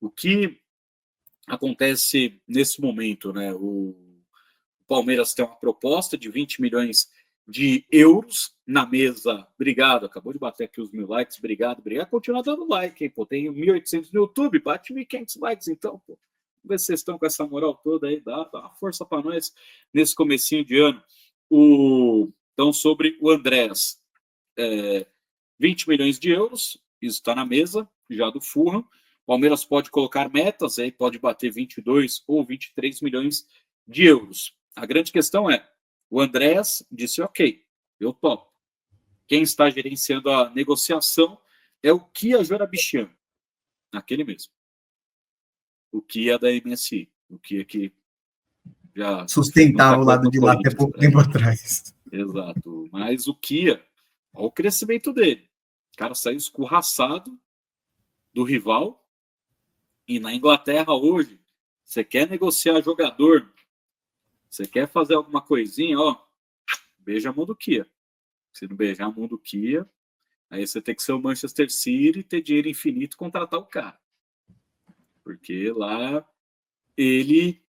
O que acontece nesse momento, né? O Palmeiras tem uma proposta de 20 milhões de euros na mesa. Obrigado, acabou de bater aqui os 1.000 likes. Obrigado. Continua dando like, hein, pô. Tem 1.800 no YouTube, bate 1.500 likes então, pô. Vamos ver se vocês estão com essa moral toda aí, dá uma força para nós nesse comecinho de ano. Então, sobre o Andréas, 20 milhões de euros, isso está na mesa, já do Fulham. Palmeiras pode colocar metas, aí pode bater 22 ou 23 milhões de euros. A grande questão é, o Andréas disse, ok, eu topo. Quem está gerenciando a negociação é o Kia Jorabichian, aquele mesmo. O Kia da MSI, o Kia que já sustentava o lado de lá até pouco tempo atrás. Exato, mas o Kia, olha o crescimento dele. O cara saiu escorraçado do rival. E na Inglaterra hoje, você quer negociar jogador, você quer fazer alguma coisinha, ó, beija a mão do Kia. Se não beijar a mão do Kia, aí você tem que ser o Manchester City, ter dinheiro infinito e contratar o cara. Porque lá ele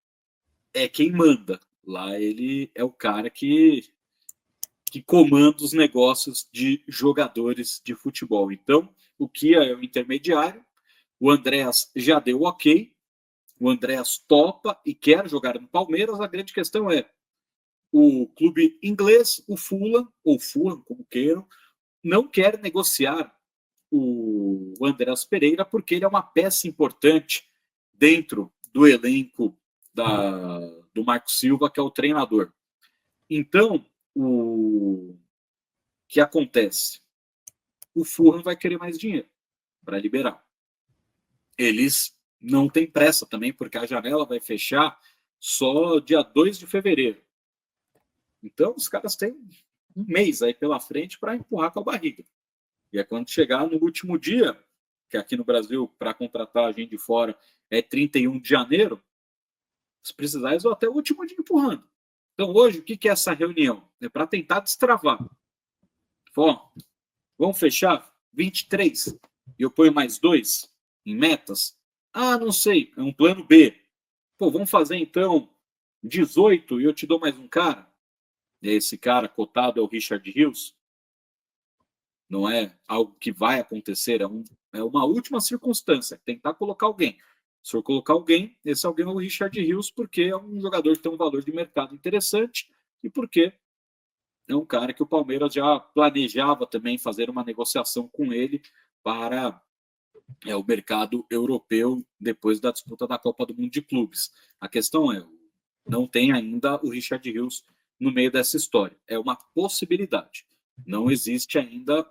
é quem manda. Lá ele é o cara que comanda os negócios de jogadores de futebol. Então, o Kia é o intermediário, o Andréas já deu ok, o Andréas topa e quer jogar no Palmeiras. A grande questão é, o clube inglês, o Fulham, ou Fulham, como queiram, não quer negociar o Andréas Pereira porque ele é uma peça importante dentro do elenco do Marco Silva, que é o treinador. Então, o que acontece? O Fulham vai querer mais dinheiro para liberar. Eles não têm pressa também, porque a janela vai fechar só dia 2 de fevereiro. Então, os caras têm um mês aí pela frente para empurrar com a barriga. E é quando chegar no último dia, que aqui no Brasil, para contratar a gente de fora, é 31 de janeiro, se precisar, eles vão até o último dia empurrando. Então, hoje, o que é essa reunião? É para tentar destravar. Ó, vamos fechar 23 e eu ponho mais 2 em metas? Ah, não sei, é um plano B. Pô, vamos fazer então 18 e eu te dou mais um cara? Esse cara cotado é o Richard Rios. Não é algo que vai acontecer, é uma última circunstância, tentar colocar alguém. Se for colocar alguém, esse alguém é o Richard Rios, porque é um jogador que tem um valor de mercado interessante e porque é um cara que o Palmeiras já planejava também fazer uma negociação com ele para o mercado europeu depois da disputa da Copa do Mundo de Clubes. A questão é, não tem ainda o Richard Rios no meio dessa história. É uma possibilidade. Não existe ainda,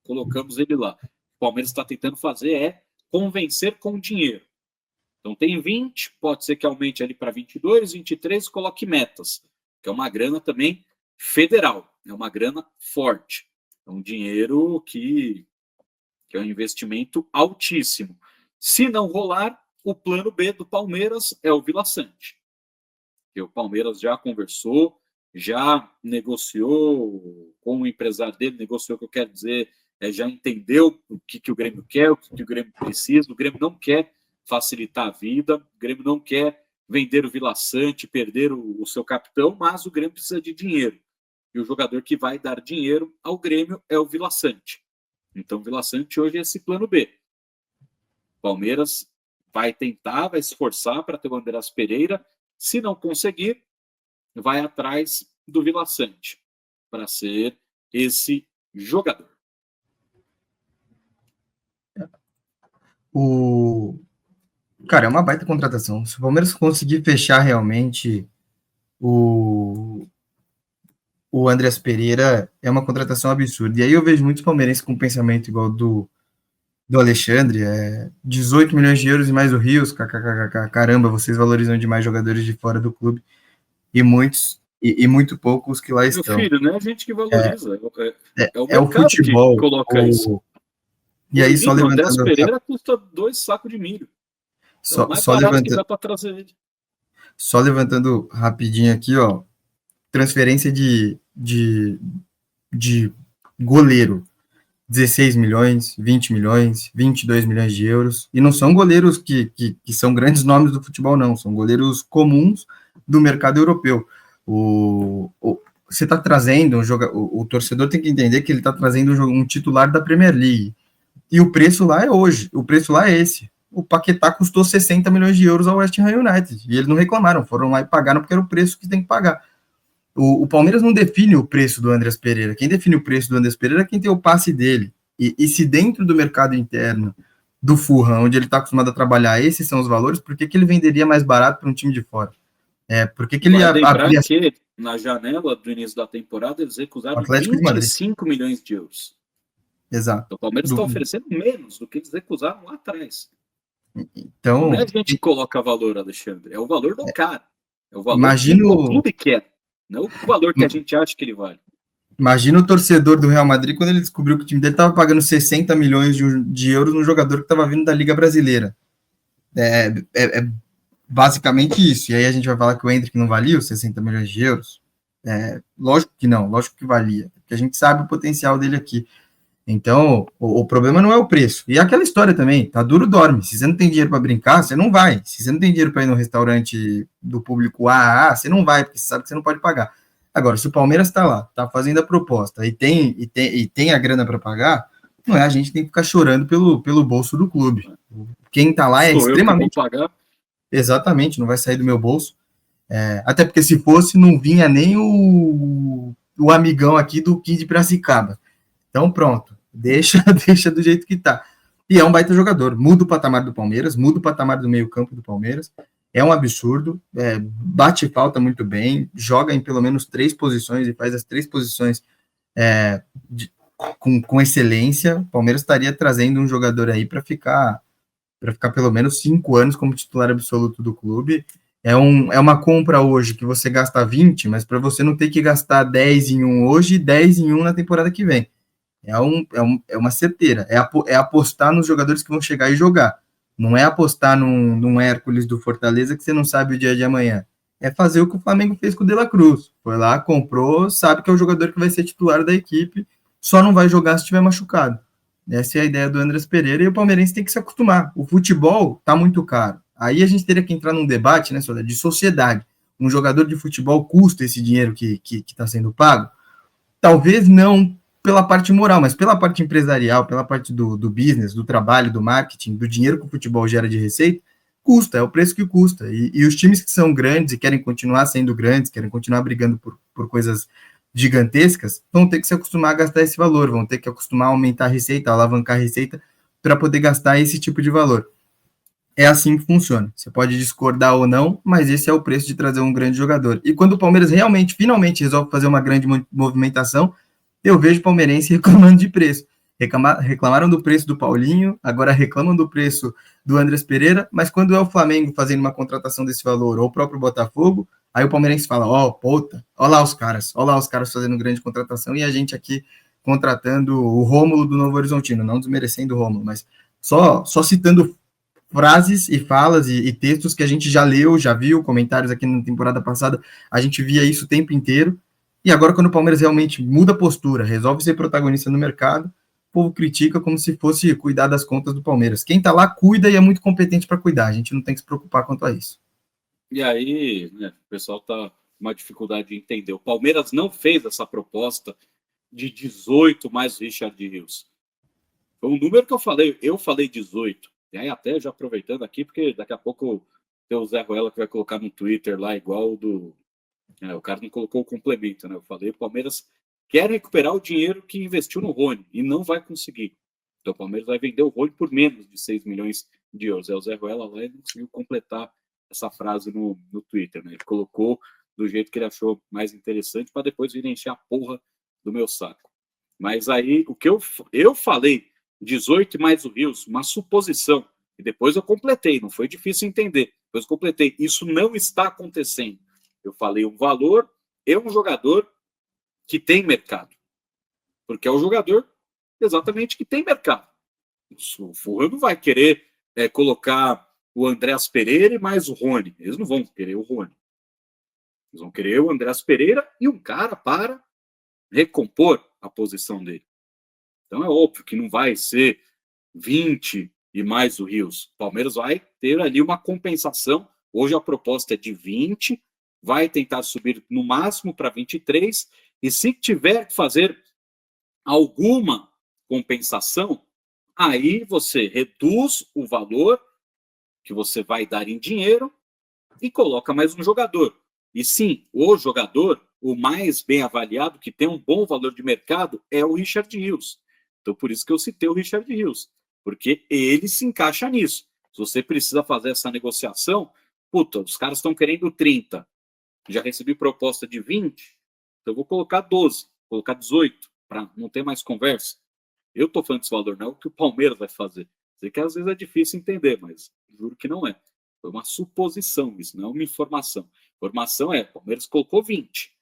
colocamos ele lá. O Palmeiras está tentando fazer convencer com dinheiro. Então tem 20, pode ser que aumente ali para 22, 23, coloque metas, que é uma grana também federal, é uma grana forte. É um dinheiro que é um investimento altíssimo. Se não rolar, o plano B do Palmeiras é o Vila Sante. O Palmeiras já conversou, já negociou com o empresário dele, negociou o que eu quero dizer, já entendeu o que o Grêmio quer, o que o Grêmio precisa. O Grêmio não quer facilitar a vida, o Grêmio não quer vender o Vila Sante, perder o seu capitão, mas o Grêmio precisa de dinheiro. E o jogador que vai dar dinheiro ao Grêmio é o Vila Sante. Então, o Vila Sante hoje é esse plano B. Palmeiras vai tentar, vai se esforçar para ter o Andréas Pereira. Se não conseguir, vai atrás do Vila Sante para ser esse jogador. Cara, é uma baita contratação. Se o Palmeiras conseguir fechar realmente o Andréas Pereira, é uma contratação absurda. E aí eu vejo muitos palmeirenses com um pensamento igual do Alexandre, 18 milhões de euros e mais o Rios, caramba, vocês valorizam demais jogadores de fora do clube, e muito poucos que lá estão. Meu filho, não é a gente que valoriza, é o É o mercado futebol, que coloca isso. E aí, só o Andréas levantando... Pereira custa 2 sacos de milho. É o mais barato que dá para trazer ele. Só levantando rapidinho aqui, ó, transferência de goleiro. 16 milhões, 20 milhões, 22 milhões de euros, e não são goleiros que são grandes nomes do futebol, não, são goleiros comuns do mercado europeu. Você está trazendo o torcedor tem que entender que ele está trazendo um titular da Premier League, e o preço lá é hoje, o preço lá é esse. O Paquetá custou 60 milhões de euros ao West Ham United, e eles não reclamaram, foram lá e pagaram porque era o preço que tem que pagar. O Palmeiras não define o preço do Andrés Pereira. Quem define o preço do Andrés Pereira é quem tem o passe dele. E se dentro do mercado interno do Fulham, onde ele está acostumado a trabalhar, esses são os valores, por que ele venderia mais barato para um time de fora? Por que ele Vai ia lembrar abrir que na janela do início da temporada eles o recusaram Atlético de Madrid? 25 milhões de euros. Exato. Então, o Palmeiras está oferecendo menos do que eles recusaram lá atrás. Então, não é a gente que coloca valor, Alexandre, é o valor do cara. É o valor imagino, que o clube quer, não o valor que a gente acha que ele vale. Imagina o torcedor do Real Madrid quando ele descobriu que o time dele estava pagando 60 milhões de euros no jogador que estava vindo da Liga Brasileira. É basicamente isso. E aí a gente vai falar que o Endrick não valia os 60 milhões de euros? Lógico que não, lógico que valia, porque a gente sabe o potencial dele aqui. Então, o problema não é o preço. E aquela história também, tá duro, dorme. Se você não tem dinheiro para brincar, você não vai. Se você não tem dinheiro para ir no restaurante do público A, você não vai, porque você sabe que você não pode pagar. Agora, se o Palmeiras está lá, está fazendo a proposta e tem a grana para pagar, não é a gente tem que ficar chorando pelo bolso do clube. Quem está lá é extremamente... Eu que vou pagar. Exatamente, não vai sair do meu bolso. Até porque se fosse, não vinha nem o amigão aqui do Kid de Piracicaba. Então pronto, deixa do jeito que tá. E é um baita jogador, muda o patamar do Palmeiras, muda o patamar do meio campo do Palmeiras, é um absurdo, bate falta muito bem, joga em pelo menos 3 posições e faz as 3 posições com excelência. O Palmeiras estaria trazendo um jogador aí para ficar pelo menos 5 anos como titular absoluto do clube. É uma compra hoje que você gasta 20, mas para você não ter que gastar 10 em um hoje e 10 em um na temporada que vem. É uma certeira. É apostar nos jogadores que vão chegar e jogar. Não é apostar num Hércules do Fortaleza que você não sabe o dia de amanhã. É fazer o que o Flamengo fez com o De La Cruz. Foi lá, comprou, sabe que é o jogador que vai ser titular da equipe, só não vai jogar se estiver machucado. Essa é a ideia do Andrés Pereira e o palmeirense tem que se acostumar. O futebol está muito caro. Aí a gente teria que entrar num debate, né, de sociedade. Um jogador de futebol custa esse dinheiro que está sendo pago? Talvez não pela parte moral, mas pela parte empresarial, pela parte do business, do trabalho, do marketing, do dinheiro que o futebol gera de receita, custa, é o preço que custa. E os times que são grandes e querem continuar sendo grandes, querem continuar brigando por coisas gigantescas, vão ter que se acostumar a gastar esse valor, vão ter que acostumar a aumentar a receita, a alavancar a receita para poder gastar esse tipo de valor. É assim que funciona. Você pode discordar ou não, mas esse é o preço de trazer um grande jogador. E quando o Palmeiras finalmente resolve fazer uma grande movimentação, eu vejo o palmeirense reclamando de preço. Reclamaram do preço do Paulinho, agora reclamam do preço do Andrés Pereira, mas quando é o Flamengo fazendo uma contratação desse valor, ou o próprio Botafogo, aí o palmeirense fala, puta, olha lá os caras fazendo grande contratação, e a gente aqui contratando o Rômulo do Novo Horizontino, não desmerecendo o Rômulo, mas só citando frases e falas e textos que a gente já leu, já viu, comentários aqui na temporada passada, a gente via isso o tempo inteiro, e agora quando o Palmeiras realmente muda a postura, resolve ser protagonista no mercado, o povo critica como se fosse cuidar das contas do Palmeiras. Quem tá lá cuida e é muito competente para cuidar, a gente não tem que se preocupar quanto a isso. E aí, né, o pessoal tá com uma dificuldade de entender. O Palmeiras não fez essa proposta de 18 mais Richard Rios. Foi um número que eu falei 18. E aí até já aproveitando aqui, porque daqui a pouco tem o Zé Ruela que vai colocar no Twitter lá, igual o do... o cara não colocou o complemento, né? Eu falei, o Palmeiras quer recuperar o dinheiro que investiu no Rony e não vai conseguir. Então o Palmeiras vai vender o Rony por menos de 6 milhões de euros. É o Zé Ruela lá e não conseguiu completar essa frase no Twitter, né? Ele colocou do jeito que ele achou mais interessante para depois vir encher a porra do meu saco. Mas aí, o que eu falei, 18 mais o Rios, uma suposição, e depois eu completei, não foi difícil entender, depois eu completei, isso não está acontecendo. Eu falei um valor e um jogador que tem mercado, porque é o jogador exatamente que tem mercado. O Fulham não vai querer colocar o Andrés Pereira e mais o Rony, eles não vão querer o Rony. Eles vão querer o Andrés Pereira e um cara para recompor a posição dele. Então é óbvio que não vai ser 20 e mais o Rios. O Palmeiras vai ter ali uma compensação. Hoje a proposta é de 20, vai tentar subir no máximo para 23, e se tiver que fazer alguma compensação, aí você reduz o valor que você vai dar em dinheiro e coloca mais um jogador. E sim, o jogador, o mais bem avaliado, que tem um bom valor de mercado, é o Richard Rios. Então, por isso que eu citei o Richard Rios, porque ele se encaixa nisso. Se você precisa fazer essa negociação, puta, os caras estão querendo 30, já recebi proposta de 20, então eu vou colocar 12, vou colocar 18, para não ter mais conversa. Eu estou falando desse valor, não é o que o Palmeiras vai fazer. Sei que às vezes é difícil entender, mas juro que não é. Foi uma suposição isso, não é uma informação. Informação é, o Palmeiras colocou 20.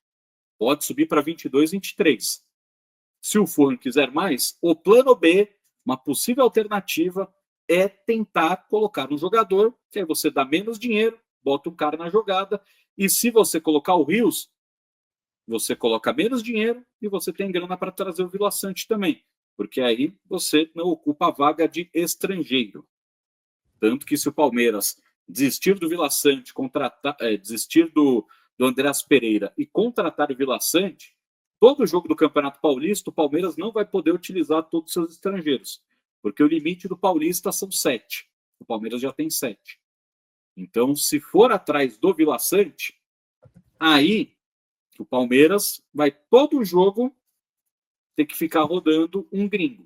Pode subir para 22, 23. Se o Forno quiser mais, o plano B, uma possível alternativa, é tentar colocar um jogador, que aí você dá menos dinheiro, bota o cara na jogada, e se você colocar o Rios, você coloca menos dinheiro e você tem grana para trazer o Vila Sante também, porque aí você não ocupa a vaga de estrangeiro. Tanto que se o Palmeiras desistir do Vila Sante, desistir do Andreas Pereira e contratar o Vila Sante, todo jogo do Campeonato Paulista, o Palmeiras não vai poder utilizar todos os seus estrangeiros, porque o limite do Paulista são 7. O Palmeiras já tem 7. Então, se for atrás do Vila Sante, aí o Palmeiras vai todo jogo ter que ficar rodando um gringo.